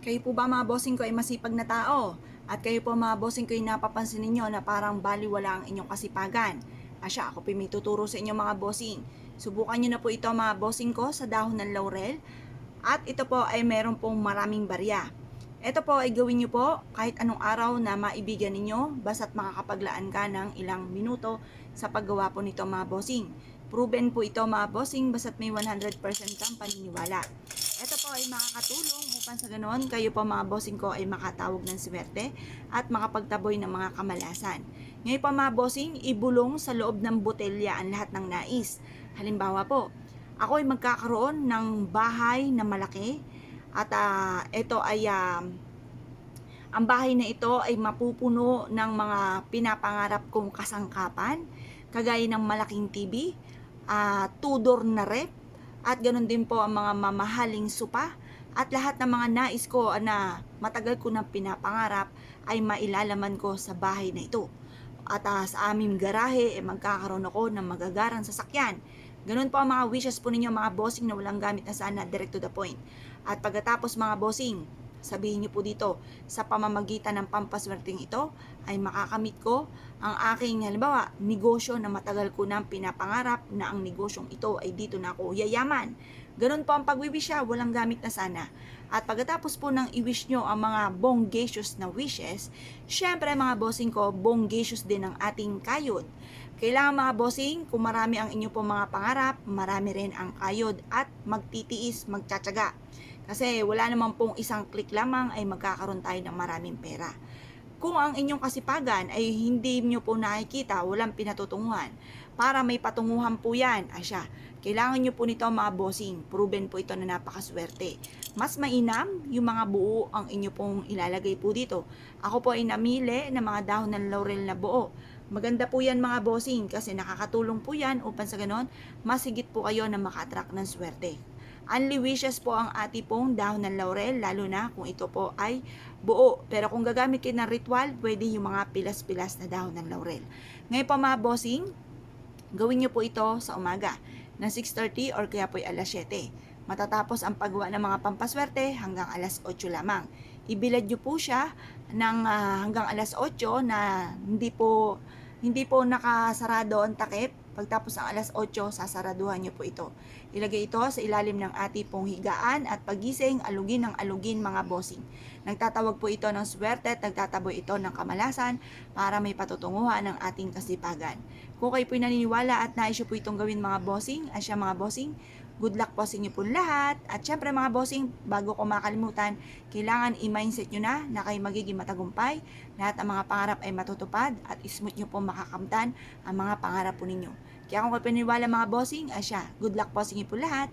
Kayo po ba mga bossing ko ay masipag na tao? At kayo po mga bossing ko ay napapansin ninyo na parang baliwala ang inyong kasipagan? Asya, ako po may tuturo sa inyo mga bossing. Subukan nyo na po ito mga bossing ko sa dahon ng laurel. At ito po ay meron pong maraming barya. Ito po ay gawin nyo po kahit anong araw na maibigan ninyo basta't makakapaglaan ka ng ilang minuto sa paggawa po nito mga bossing. Proven po ito mga bossing basta't may 100% kang paniniwala. Ito po ay makakatulong upang sa ganoon kayo po mga bossing ko ay makatawag ng swerte at makapagtaboy ng mga kamalasan. Ngayon po mga bossing, ibulong sa loob ng botelya ang lahat ng nais. Halimbawa po, ako ay magkakaroon ng bahay na malaki at ito ay ang bahay na ito ay mapupuno ng mga pinapangarap kong kasangkapan, kagaya ng malaking TV, tudor na rep, at ganoon din po ang mga mamahaling sopa, at lahat ng mga nais ko na matagal ko nang pinapangarap ay mailalaman ko sa bahay na ito. At sa aming garahe, magkakaroon ako ng magagarang sasakyan. Ganun po ang mga wishes po ninyo mga bossing na walang gamit na sana, direct to the point. At pagkatapos mga bossing, sabihin niyo po dito, sa pamamagitan ng pampaswerteng ito, ay makakamit ko ang aking halimbawa, negosyo na matagal ko nang pinapangarap na ang negosyong ito ay dito na ako yayaman. Ganun po ang pagwiwish siya, walang gamit na sana. At pagkatapos po ng i-wish nyo ang mga bonggacious na wishes, syempre mga bossing ko, bonggacious din ang ating kayod. Kailangan mga bossing, kung marami ang inyo po mga pangarap, marami rin ang kayod at magtitiis, magtsatsaga. Kasi wala naman pong isang click lamang ay magkakaroon tayo ng maraming pera. Kung ang inyong kasipagan ay hindi nyo po nakikita, walang pinatutunguhan, para may patunguhan po yan, asya, kailangan nyo po nito mga bossing, proven po ito na napakaswerte. Mas mainam yung mga buo ang inyo pong ilalagay po dito. Ako po ay namili ng mga dahon ng laurel na buo. Maganda po yan mga bossing kasi nakakatulong po yan upang sa ganon, mas higit po kayo na maka-attract ng swerte. Only wishes po ang ati pong dahon ng laurel, lalo na kung ito po ay buo. Pero kung gagamit kayo ng ritual, pwede yung mga pilas-pilas na dahon ng laurel. Ngayon po mga bossing, gawin nyo po ito sa umaga ng 6:30 or kaya po ay alas 7. Matatapos ang paggawa ng mga pampaswerte hanggang alas 8 lamang. Ibilad nyo po siya ng hanggang alas 8 na hindi po nakasarado ang takip. Pagtapos ng alas 8, sasaraduhan nyo po ito. Ilagay ito sa ilalim ng ati pong higaan at pagising, alugin ng alugin mga bossing. Nagtatawag po ito ng swerte at nagtataboy ito ng kamalasan para may patutunguhan ng ating kasipagan. Kung kayo po'y naniniwala at nais po itong gawin mga bossing, asya mga bossing, good luck po sa inyo po lahat. At syempre mga bossing, bago ko makalimutan, kailangan i-mindset nyo na kayo magiging matagumpay. Lahat ng mga pangarap ay matutupad at smooth nyo po makakamtan ang mga pangarap po ninyo. Kaya kung kayo paniniwala mga bossing, asya, good luck po sa inyo po lahat.